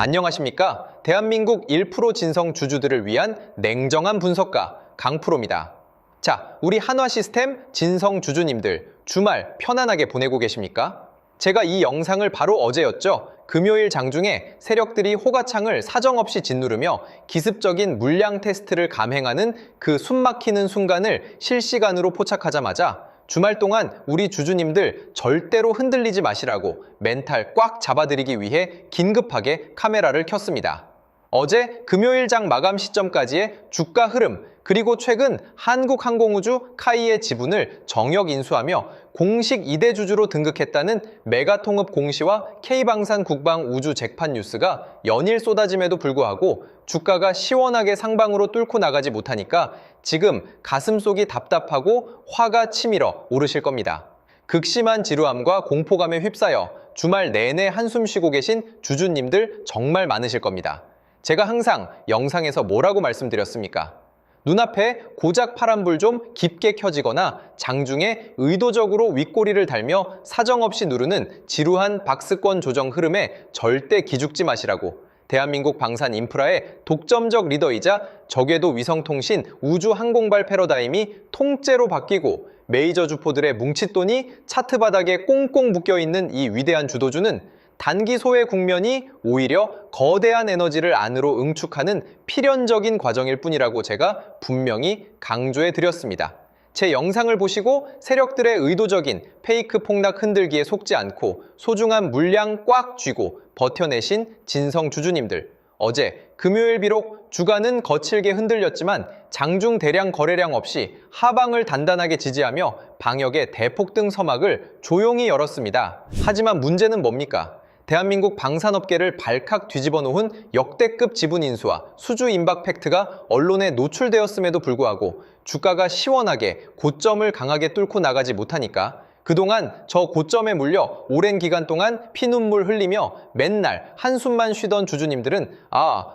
안녕하십니까? 대한민국 1% 진성 주주들을 위한 냉정한 분석가 강프로입니다. 자, 우리 한화시스템 진성 주주님들 주말 편안하게 보내고 계십니까? 제가 이 영상을 바로 어제였죠. 금요일 장중에 세력들이 호가창을 사정없이 짓누르며 기습적인 물량 테스트를 감행하는 그 숨막히는 순간을 실시간으로 포착하자마자 주말 동안 우리 주주님들 절대로 흔들리지 마시라고 멘탈 꽉 잡아드리기 위해 긴급하게 카메라를 켰습니다. 어제 금요일장 마감 시점까지의 주가 흐름, 그리고 최근 한국항공우주 카이의 지분을 정역 인수하며 공식 2대 주주로 등극했다는 메가통합 공시와 K방산 국방 우주 잭팟 뉴스가 연일 쏟아짐에도 불구하고 주가가 시원하게 상방으로 뚫고 나가지 못하니까 지금 가슴속이 답답하고 화가 치밀어 오르실 겁니다. 극심한 지루함과 공포감에 휩싸여 주말 내내 한숨 쉬고 계신 주주님들 정말 많으실 겁니다. 제가 항상 영상에서 뭐라고 말씀드렸습니까? 눈앞에 고작 파란불 좀 깊게 켜지거나 장중에 의도적으로 윗꼬리를 달며 사정없이 누르는 지루한 박스권 조정 흐름에 절대 기죽지 마시라고 대한민국 방산 인프라의 독점적 리더이자 저궤도 위성통신 우주항공발 패러다임이 통째로 바뀌고 메이저 주포들의 뭉칫돈이 차트 바닥에 꽁꽁 묶여있는 이 위대한 주도주는 단기 소외 국면이 오히려 거대한 에너지를 안으로 응축하는 필연적인 과정일 뿐이라고 제가 분명히 강조해 드렸습니다. 제 영상을 보시고 세력들의 의도적인 페이크 폭락 흔들기에 속지 않고 소중한 물량 꽉 쥐고 버텨내신 진성 주주님들, 어제 금요일 비록 주가는 거칠게 흔들렸지만 장중 대량 거래량 없이 하방을 단단하게 지지하며 방역의 대폭등 서막을 조용히 열었습니다. 하지만 문제는 뭡니까? 대한민국 방산업계를 발칵 뒤집어 놓은 역대급 지분 인수와 수주 임박 팩트가 언론에 노출되었음에도 불구하고 주가가 시원하게 고점을 강하게 뚫고 나가지 못하니까 그동안 저 고점에 물려 오랜 기간 동안 피눈물 흘리며 맨날 한숨만 쉬던 주주님들은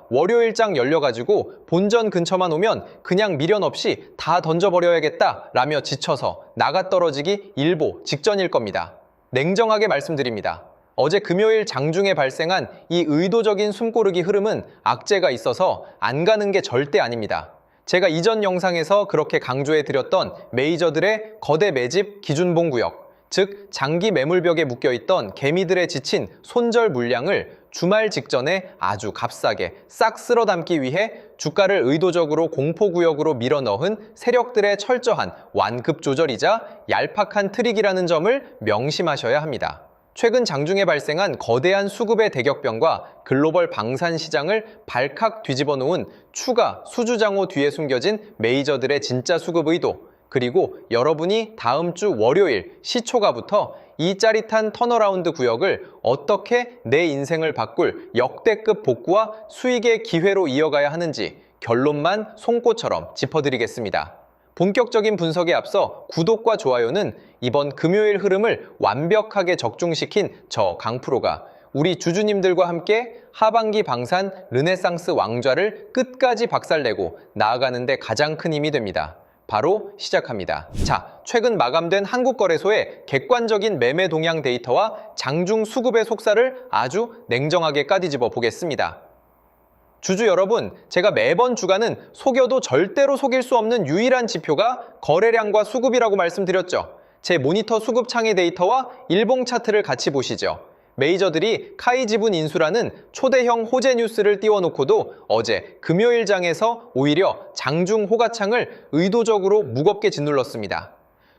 월요일장 열려가지고 본전 근처만 오면 그냥 미련 없이 다 던져버려야겠다 라며 지쳐서 나가 떨어지기 일보 직전일 겁니다. 냉정하게 말씀드립니다. 어제 금요일 장중에 발생한 이 의도적인 숨고르기 흐름은 악재가 있어서 안 가는 게 절대 아닙니다. 제가 이전 영상에서 그렇게 강조해드렸던 메이저들의 거대 매집 기준봉 구역, 즉 장기 매물벽에 묶여있던 개미들의 지친 손절 물량을 주말 직전에 아주 값싸게 싹 쓸어 담기 위해 주가를 의도적으로 공포구역으로 밀어넣은 세력들의 철저한 완급 조절이자 얄팍한 트릭이라는 점을 명심하셔야 합니다. 최근 장중에 발생한 거대한 수급의 대격변과 글로벌 방산 시장을 발칵 뒤집어 놓은 추가 수주장호 뒤에 숨겨진 메이저들의 진짜 수급 의도, 그리고 여러분이 다음 주 월요일 시초가부터 이 짜릿한 턴어라운드 구역을 어떻게 내 인생을 바꿀 역대급 복구와 수익의 기회로 이어가야 하는지 결론만 송꽃처럼 짚어드리겠습니다. 본격적인 분석에 앞서 구독과 좋아요는 이번 금요일 흐름을 완벽하게 적중시킨 저 강프로가 우리 주주님들과 함께 하반기 방산 르네상스 왕좌를 끝까지 박살내고 나아가는 데 가장 큰 힘이 됩니다. 바로 시작합니다. 자, 최근 마감된 한국거래소의 객관적인 매매 동향 데이터와 장중 수급의 속살을 아주 냉정하게 까디집어 보겠습니다. 주주 여러분, 제가 매번 주가는 속여도 절대로 속일 수 없는 유일한 지표가 거래량과 수급이라고 말씀드렸죠. 제 모니터 수급 창의 데이터와 일봉 차트를 같이 보시죠. 메이저들이 카이 지분 인수라는 초대형 호재 뉴스를 띄워놓고도 어제 금요일장에서 오히려 장중 호가창을 의도적으로 무겁게 짓눌렀습니다.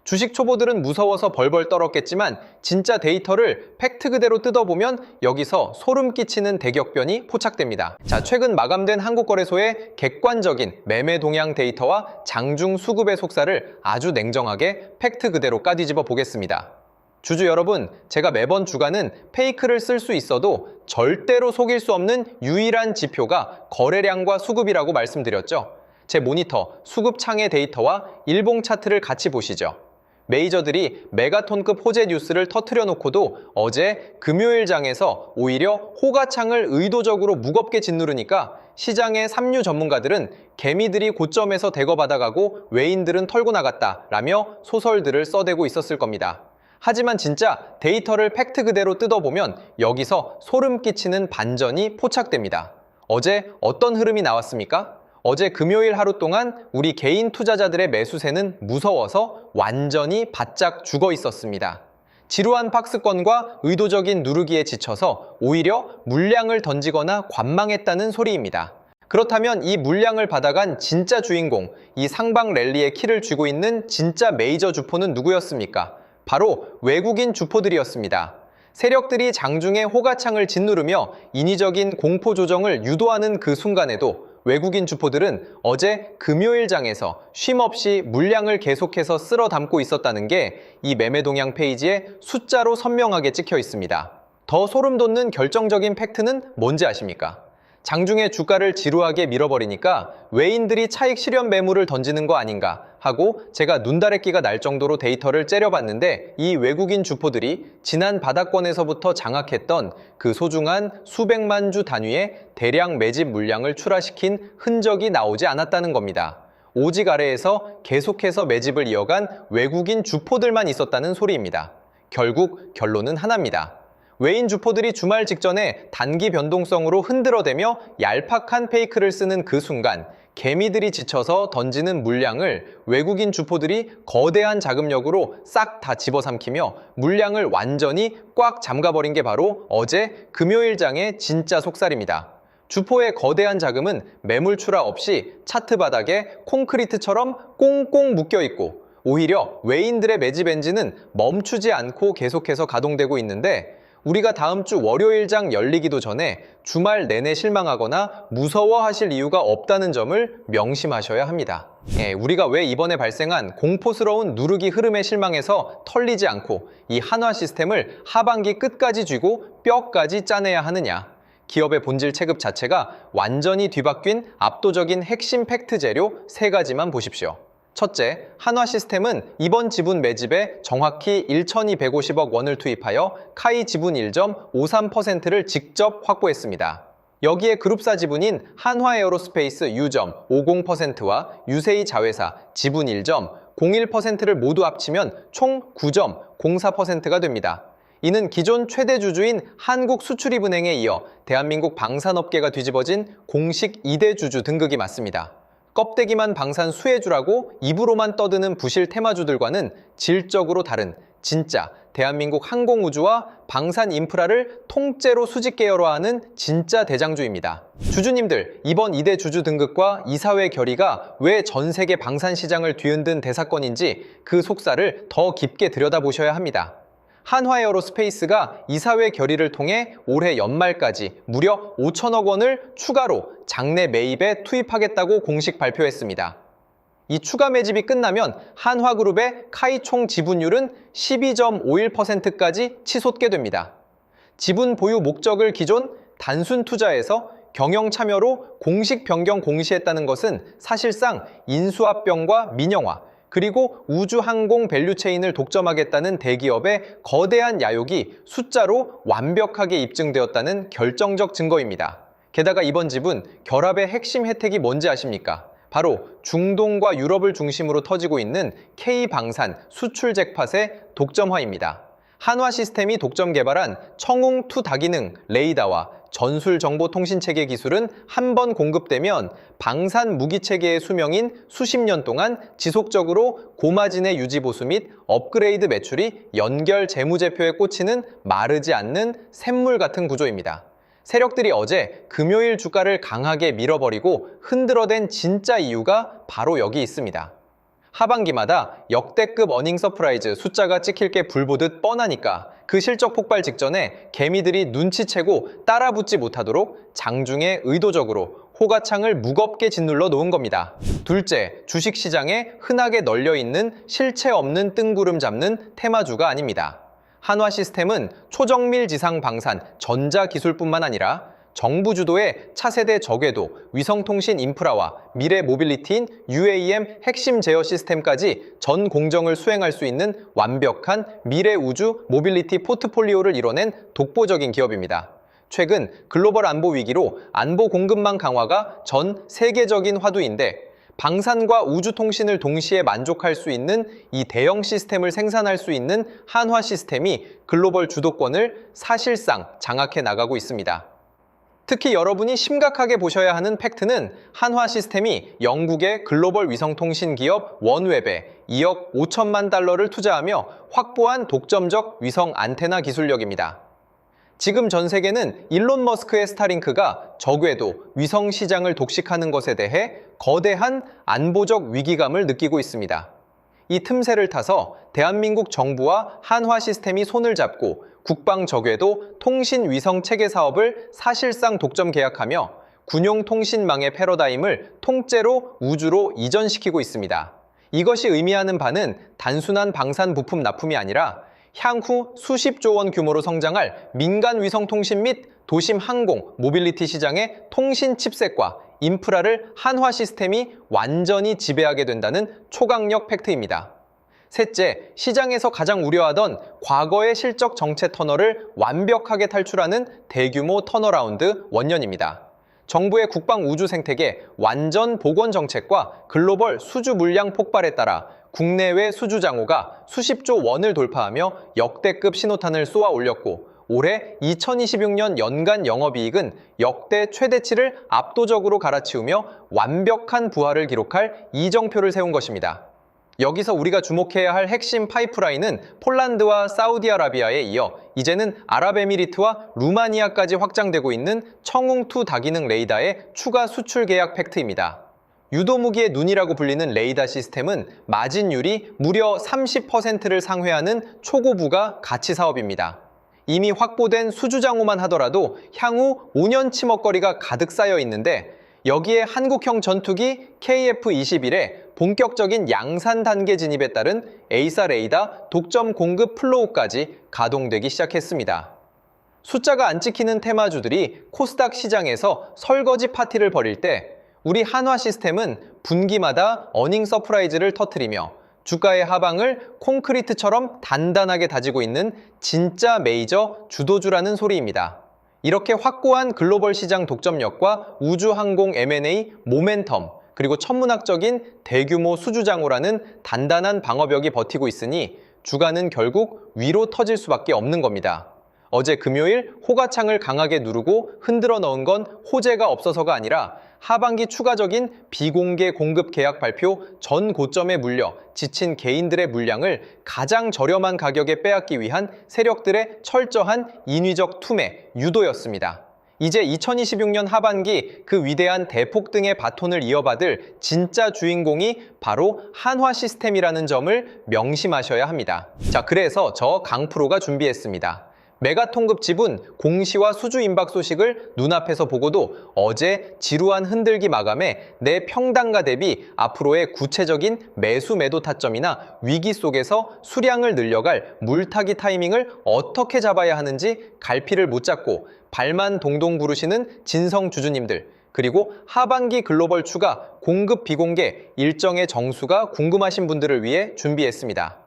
주식 초보들은 무서워서 벌벌 떨었겠지만 진짜 데이터를 팩트 그대로 뜯어보면 여기서 소름 끼치는 대격변이 포착됩니다. 자, 최근 마감된 한국거래소의 객관적인 매매 동향 데이터와 장중 수급의 속살을 아주 냉정하게 팩트 그대로 까뒤집어 보겠습니다. 주주 여러분, 제가 매번 주가는 페이크를 쓸 수 있어도 절대로 속일 수 없는 유일한 지표가 거래량과 수급이라고 말씀드렸죠. 제 모니터 수급 창의 데이터와 일봉 차트를 같이 보시죠. 메이저들이 메가톤급 호재 뉴스를 터뜨려 놓고도 어제 금요일장에서 오히려 호가창을 의도적으로 무겁게 짓누르니까 시장의 삼류 전문가들은 개미들이 고점에서 대거받아가고 외인들은 털고 나갔다 라며 소설들을 써대고 있었을 겁니다. 하지만 진짜 데이터를 팩트 그대로 뜯어보면 여기서 소름 끼치는 반전이 포착됩니다. 어제 어떤 흐름이 나왔습니까? 어제 금요일 하루 동안 우리 개인 투자자들의 매수세는 무서워서 완전히 바짝 죽어 있었습니다. 지루한 박스권과 의도적인 누르기에 지쳐서 오히려 물량을 던지거나 관망했다는 소리입니다. 그렇다면 이 물량을 받아간 진짜 주인공, 이 상방 랠리의 키를 쥐고 있는 진짜 메이저 주포는 누구였습니까? 바로 외국인 주포들이었습니다. 세력들이 장중에 호가창을 짓누르며 인위적인 공포 조정을 유도하는 그 순간에도 외국인 주포들은 어제 금요일장에서 쉼없이 물량을 계속해서 쓸어 담고 있었다는 게 이 매매 동향 페이지에 숫자로 선명하게 찍혀 있습니다. 더 소름 돋는 결정적인 팩트는 뭔지 아십니까? 장중에 주가를 지루하게 밀어버리니까 외인들이 차익 실현 매물을 던지는 거 아닌가 하고 제가 눈다래끼가 날 정도로 데이터를 째려봤는데 이 외국인 주포들이 지난 바닥권에서부터 장악했던 그 소중한 수백만 주 단위의 대량 매집 물량을 출하시킨 흔적이 나오지 않았다는 겁니다. 오직 아래에서 계속해서 매집을 이어간 외국인 주포들만 있었다는 소리입니다. 결국 결론은 하나입니다. 외인 주포들이 주말 직전에 단기 변동성으로 흔들어대며 얄팍한 페이크를 쓰는 그 순간 개미들이 지쳐서 던지는 물량을 외국인 주포들이 거대한 자금력으로 싹 다 집어삼키며 물량을 완전히 꽉 잠가버린 게 바로 어제 금요일장의 진짜 속살입니다. 주포의 거대한 자금은 매물 출하 없이 차트 바닥에 콘크리트처럼 꽁꽁 묶여있고 오히려 외인들의 매집 엔진은 멈추지 않고 계속해서 가동되고 있는데 우리가 다음 주 월요일장 열리기도 전에 주말 내내 실망하거나 무서워하실 이유가 없다는 점을 명심하셔야 합니다. 우리가 왜 이번에 발생한 공포스러운 누르기 흐름에 실망해서 털리지 않고 이 한화 시스템을 하반기 끝까지 쥐고 뼈까지 짜내야 하느냐? 기업의 본질 체급 자체가 완전히 뒤바뀐 압도적인 핵심 팩트 재료 3가지만 보십시오. 첫째, 한화 시스템은 이번 지분 매집에 정확히 1,250억 원을 투입하여 카이 지분 1.53%를 직접 확보했습니다. 여기에 그룹사 지분인 한화에어로스페이스 U.50%와 유세이 자회사 지분 1.01%를 모두 합치면 총 9.04%가 됩니다. 이는 기존 최대 주주인 한국수출입은행에 이어 대한민국 방산업계가 뒤집어진 공식 2대 주주 등극이 맞습니다. 껍데기만 방산 수혜주라고 입으로만 떠드는 부실 테마주들과는 질적으로 다른 진짜 대한민국 항공우주와 방산 인프라를 통째로 수직 계열화하는 진짜 대장주입니다. 주주님들, 이번 2대 주주 등극과 이사회 결의가 왜 전 세계 방산 시장을 뒤흔든 대사건인지 그 속살을 더 깊게 들여다보셔야 합니다. 한화에어로스페이스가 이사회 결의를 통해 올해 연말까지 무려 5천억 원을 추가로 장내 매입에 투입하겠다고 공식 발표했습니다. 이 추가 매집이 끝나면 한화그룹의 카이 총 지분율은 12.51%까지 치솟게 됩니다. 지분 보유 목적을 기존 단순 투자에서 경영 참여로 공식 변경 공시했다는 것은 사실상 인수합병과 민영화, 그리고 우주항공 밸류체인을 독점하겠다는 대기업의 거대한 야욕이 숫자로 완벽하게 입증되었다는 결정적 증거입니다. 게다가 이번 지분, 결합의 핵심 혜택이 뭔지 아십니까? 바로 중동과 유럽을 중심으로 터지고 있는 K방산 수출 잭팟의 독점화입니다. 한화 시스템이 독점 개발한 청웅2 다기능 레이더와 전술정보통신체계 기술은 한 번 공급되면 방산 무기체계의 수명인 수십 년 동안 지속적으로 고마진의 유지 보수 및 업그레이드 매출이 연결 재무제표에 꽂히는 마르지 않는 샘물 같은 구조입니다. 세력들이 어제 금요일 주가를 강하게 밀어버리고 흔들어댄 진짜 이유가 바로 여기 있습니다. 하반기마다 역대급 어닝 서프라이즈 숫자가 찍힐 게 불보듯 뻔하니까 그 실적 폭발 직전에 개미들이 눈치채고 따라붙지 못하도록 장중에 의도적으로 호가창을 무겁게 짓눌러 놓은 겁니다. 둘째, 주식시장에 흔하게 널려있는 실체 없는 뜬구름 잡는 테마주가 아닙니다. 한화 시스템은 초정밀 지상 방산, 전자기술뿐만 아니라 정부 주도의 차세대 저궤도, 위성통신 인프라와 미래 모빌리티인 UAM 핵심 제어 시스템까지 전 공정을 수행할 수 있는 완벽한 미래 우주 모빌리티 포트폴리오를 이뤄낸 독보적인 기업입니다. 최근 글로벌 안보 위기로 안보 공급망 강화가 전 세계적인 화두인데 방산과 우주통신을 동시에 만족할 수 있는 이 대형 시스템을 생산할 수 있는 한화 시스템이 글로벌 주도권을 사실상 장악해 나가고 있습니다. 특히 여러분이 심각하게 보셔야 하는 팩트는 한화 시스템이 영국의 글로벌 위성통신 기업 원웹에 2억 5천만 달러를 투자하며 확보한 독점적 위성 안테나 기술력입니다. 지금 전 세계는 일론 머스크의 스타링크가 적외도 위성 시장을 독식하는 것에 대해 거대한 안보적 위기감을 느끼고 있습니다. 이 틈새를 타서 대한민국 정부와 한화 시스템이 손을 잡고 국방 적외도 통신 위성 체계 사업을 사실상 독점 계약하며 군용 통신망의 패러다임을 통째로 우주로 이전시키고 있습니다. 이것이 의미하는 바는 단순한 방산 부품 납품이 아니라 향후 수십조 원 규모로 성장할 민간 위성통신 및 도심 항공, 모빌리티 시장의 통신 칩셋과 인프라를 한화 시스템이 완전히 지배하게 된다는 초강력 팩트입니다. 셋째, 시장에서 가장 우려하던 과거의 실적 정체 터널을 완벽하게 탈출하는 대규모 턴어라운드 원년입니다. 정부의 국방 우주 생태계 완전 복원 정책과 글로벌 수주 물량 폭발에 따라 국내외 수주 장호가 수십조 원을 돌파하며 역대급 신호탄을 쏘아 올렸고 올해 2026년 연간 영업이익은 역대 최대치를 압도적으로 갈아치우며 완벽한 부하를 기록할 이정표를 세운 것입니다. 여기서 우리가 주목해야 할 핵심 파이프라인은 폴란드와 사우디아라비아에 이어 이제는 아랍에미리트와 루마니아까지 확장되고 있는 청웅2 다기능 레이더의 추가 수출 계약 팩트입니다. 유도무기의 눈이라고 불리는 레이더 시스템은 마진율이 무려 30%를 상회하는 초고부가 가치 사업입니다. 이미 확보된 수주장호만 하더라도 향후 5년치 먹거리가 가득 쌓여 있는데 여기에 한국형 전투기 KF-21의 본격적인 양산 단계 진입에 따른 A사 레이더 독점 공급 플로우까지 가동되기 시작했습니다. 숫자가 안 찍히는 테마주들이 코스닥 시장에서 설거지 파티를 벌일 때 우리 한화 시스템은 분기마다 어닝 서프라이즈를 터뜨리며 주가의 하방을 콘크리트처럼 단단하게 다지고 있는 진짜 메이저 주도주라는 소리입니다. 이렇게 확고한 글로벌 시장 독점력과 우주항공 M&A 모멘텀, 그리고 천문학적인 대규모 수주장호라는 단단한 방어벽이 버티고 있으니 주가는 결국 위로 터질 수밖에 없는 겁니다. 어제 금요일 호가창을 강하게 누르고 흔들어 넣은 건 호재가 없어서가 아니라 하반기 추가적인 비공개 공급 계약 발표 전 고점에 물려 지친 개인들의 물량을 가장 저렴한 가격에 빼앗기 위한 세력들의 철저한 인위적 투매, 유도였습니다. 이제 2026년 하반기 그 위대한 대폭등의 바톤을 이어받을 진짜 주인공이 바로 한화 시스템이라는 점을 명심하셔야 합니다. 자, 그래서 저 강프로가 준비했습니다. 메가통급 지분 공시와 수주 임박 소식을 눈앞에서 보고도 어제 지루한 흔들기 마감에 내 평단가 대비 앞으로의 구체적인 매수 매도 타점이나 위기 속에서 수량을 늘려갈 물타기 타이밍을 어떻게 잡아야 하는지 갈피를 못 잡고 발만 동동 구르시는 진성 주주님들, 그리고 하반기 글로벌 추가 공급 비공개 일정의 정수가 궁금하신 분들을 위해 준비했습니다.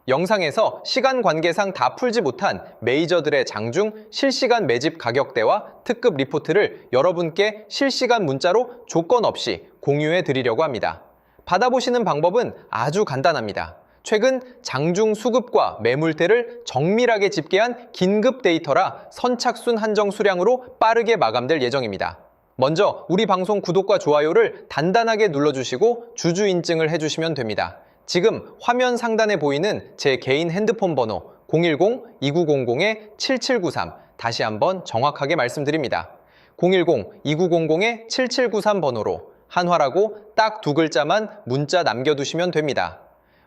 영상에서 시간 관계상 다 풀지 못한 메이저들의 장중 실시간 매집 가격대와 특급 리포트를 여러분께 실시간 문자로 조건 없이 공유해 드리려고 합니다. 받아보시는 방법은 아주 간단합니다. 최근 장중 수급과 매물대를 정밀하게 집계한 긴급 데이터라 선착순 한정 수량으로 빠르게 마감될 예정입니다. 먼저 우리 방송 구독과 좋아요를 단단하게 눌러주시고 주주 인증을 해주시면 됩니다. 지금 화면 상단에 보이는 제 개인 핸드폰 번호 010-2900-7793 다시 한번 정확하게 말씀드립니다. 010-2900-7793 번호로 한화라고 딱 두 글자만 문자 남겨두시면 됩니다.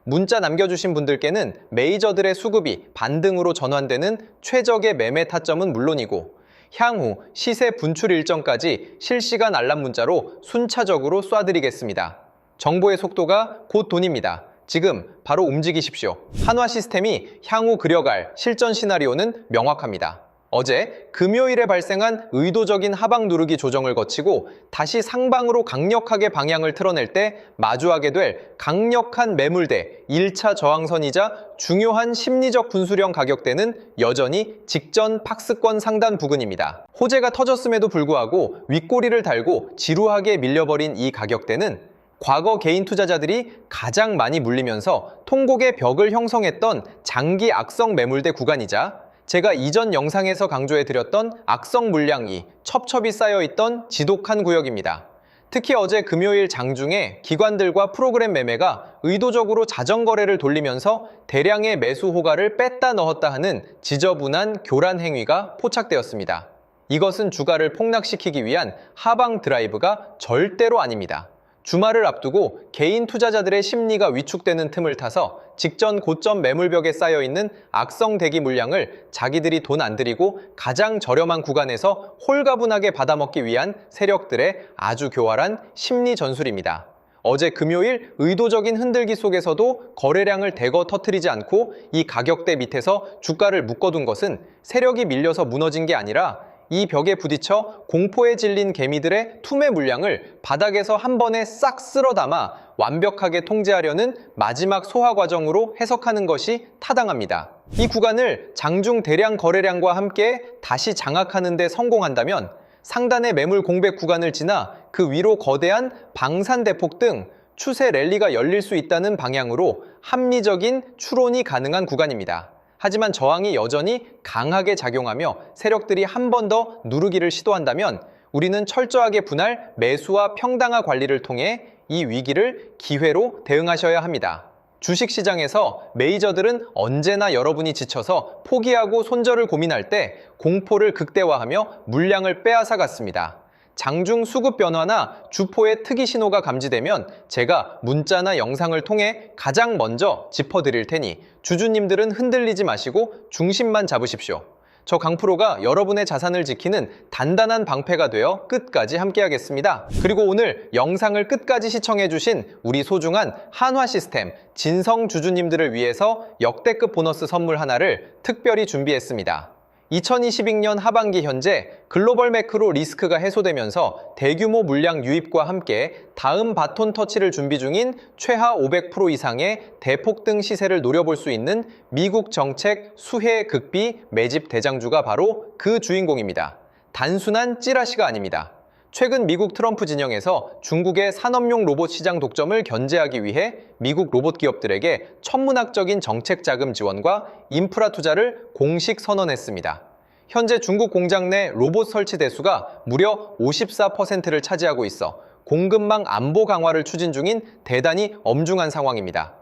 문자 남겨주신 분들께는 메이저들의 수급이 반등으로 전환되는 최적의 매매 타점은 물론이고 향후 시세 분출 일정까지 실시간 알람 문자로 순차적으로 쏴드리겠습니다. 정보의 속도가 곧 돈입니다. 지금 바로 움직이십시오. 한화 시스템이 향후 그려갈 실전 시나리오는 명확합니다. 어제 금요일에 발생한 의도적인 하방 누르기 조정을 거치고 다시 상방으로 강력하게 방향을 틀어낼 때 마주하게 될 강력한 매물대 1차 저항선이자 중요한 심리적 분수령 가격대는 여전히 직전 박스권 상단 부근입니다. 호재가 터졌음에도 불구하고 윗꼬리를 달고 지루하게 밀려버린 이 가격대는 과거 개인 투자자들이 가장 많이 물리면서 통곡의 벽을 형성했던 장기 악성 매물대 구간이자 제가 이전 영상에서 강조해드렸던 악성 물량이 첩첩이 쌓여있던 지독한 구역입니다. 특히 어제 금요일 장중에 기관들과 프로그램 매매가 의도적으로 자전거래를 돌리면서 대량의 매수 호가를 뺐다 넣었다 하는 지저분한 교란 행위가 포착되었습니다. 이것은 주가를 폭락시키기 위한 하방 드라이브가 절대로 아닙니다. 주말을 앞두고 개인 투자자들의 심리가 위축되는 틈을 타서 직전 고점 매물벽에 쌓여있는 악성 대기 물량을 자기들이 돈 안 들이고 가장 저렴한 구간에서 홀가분하게 받아먹기 위한 세력들의 아주 교활한 심리 전술입니다. 어제 금요일 의도적인 흔들기 속에서도 거래량을 대거 터뜨리지 않고 이 가격대 밑에서 주가를 묶어둔 것은 세력이 밀려서 무너진 게 아니라 이 벽에 부딪혀 공포에 질린 개미들의 투매 물량을 바닥에서 한 번에 싹 쓸어 담아 완벽하게 통제하려는 마지막 소화 과정으로 해석하는 것이 타당합니다. 이 구간을 장중 대량 거래량과 함께 다시 장악하는 데 성공한다면 상단의 매물 공백 구간을 지나 그 위로 거대한 방산 대폭 등 추세 랠리가 열릴 수 있다는 방향으로 합리적인 추론이 가능한 구간입니다. 하지만 저항이 여전히 강하게 작용하며 세력들이 한 번 더 누르기를 시도한다면 우리는 철저하게 분할 매수와 평당화 관리를 통해 이 위기를 기회로 대응하셔야 합니다. 주식시장에서 메이저들은 언제나 여러분이 지쳐서 포기하고 손절을 고민할 때 공포를 극대화하며 물량을 빼앗아갔습니다. 장중 수급 변화나 주포의 특이 신호가 감지되면 제가 문자나 영상을 통해 가장 먼저 짚어드릴 테니 주주님들은 흔들리지 마시고 중심만 잡으십시오. 저 강프로가 여러분의 자산을 지키는 단단한 방패가 되어 끝까지 함께하겠습니다. 그리고 오늘 영상을 끝까지 시청해주신 우리 소중한 한화시스템 진성 주주님들을 위해서 역대급 보너스 선물 하나를 특별히 준비했습니다. 2022년 하반기 현재 글로벌 매크로 리스크가 해소되면서 대규모 물량 유입과 함께 다음 바톤 터치를 준비 중인 최하 500% 이상의 대폭등 시세를 노려볼 수 있는 미국 정책 수혜 극비 매집 대장주가 바로 그 주인공입니다. 단순한 찌라시가 아닙니다. 최근 미국 트럼프 진영에서 중국의 산업용 로봇 시장 독점을 견제하기 위해 미국 로봇 기업들에게 천문학적인 정책 자금 지원과 인프라 투자를 공식 선언했습니다. 현재 중국 공장 내 로봇 설치 대수가 무려 54%를 차지하고 있어 공급망 안보 강화를 추진 중인 대단히 엄중한 상황입니다.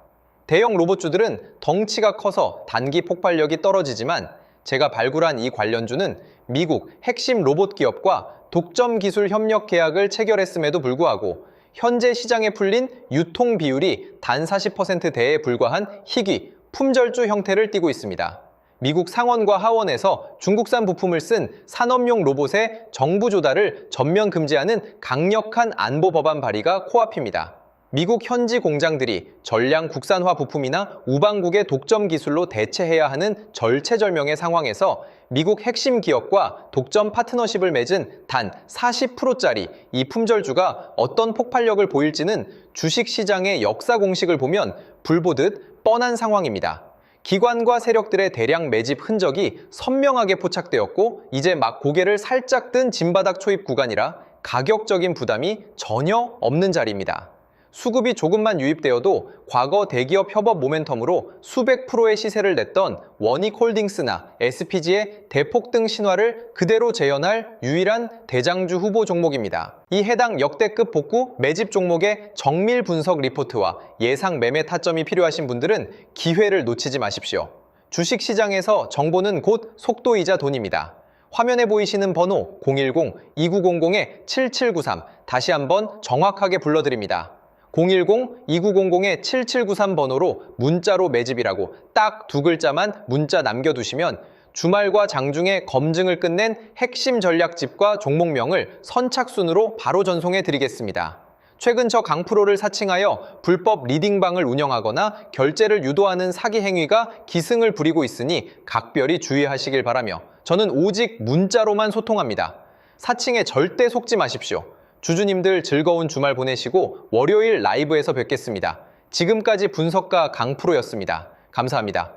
대형 로봇주들은 덩치가 커서 단기 폭발력이 떨어지지만 제가 발굴한 이 관련주는 미국 핵심 로봇 기업과 독점 기술 협력 계약을 체결했음에도 불구하고 현재 시장에 풀린 유통 비율이 단 40%대에 불과한 희귀, 품절주 형태를 띠고 있습니다. 미국 상원과 하원에서 중국산 부품을 쓴 산업용 로봇의 정부 조달을 전면 금지하는 강력한 안보 법안 발의가 코앞입니다. 미국 현지 공장들이 전량 국산화 부품이나 우방국의 독점 기술로 대체해야 하는 절체절명의 상황에서 미국 핵심 기업과 독점 파트너십을 맺은 단 40%짜리 이 품절주가 어떤 폭발력을 보일지는 주식시장의 역사 공식을 보면 불보듯 뻔한 상황입니다. 기관과 세력들의 대량 매집 흔적이 선명하게 포착되었고 이제 막 고개를 살짝 든 진바닥 초입 구간이라 가격적인 부담이 전혀 없는 자리입니다. 수급이 조금만 유입되어도 과거 대기업 협업 모멘텀으로 수백 프로의 시세를 냈던 원익홀딩스나 SPG의 대폭등 신화를 그대로 재현할 유일한 대장주 후보 종목입니다. 이 해당 역대급 복구 매집 종목의 정밀 분석 리포트와 예상 매매 타점이 필요하신 분들은 기회를 놓치지 마십시오. 주식시장에서 정보는 곧 속도이자 돈입니다. 화면에 보이시는 번호 010-2900-7793 다시 한번 정확하게 불러드립니다. 010-2900-7793번호로 문자로 매집이라고 딱 두 글자만 문자 남겨두시면 주말과 장중에 검증을 끝낸 핵심 전략집과 종목명을 선착순으로 바로 전송해 드리겠습니다. 최근 저 강프로를 사칭하여 불법 리딩방을 운영하거나 결제를 유도하는 사기 행위가 기승을 부리고 있으니 각별히 주의하시길 바라며 저는 오직 문자로만 소통합니다. 사칭에 절대 속지 마십시오. 주주님들 즐거운 주말 보내시고 월요일 라이브에서 뵙겠습니다. 지금까지 분석가 강프로였습니다. 감사합니다.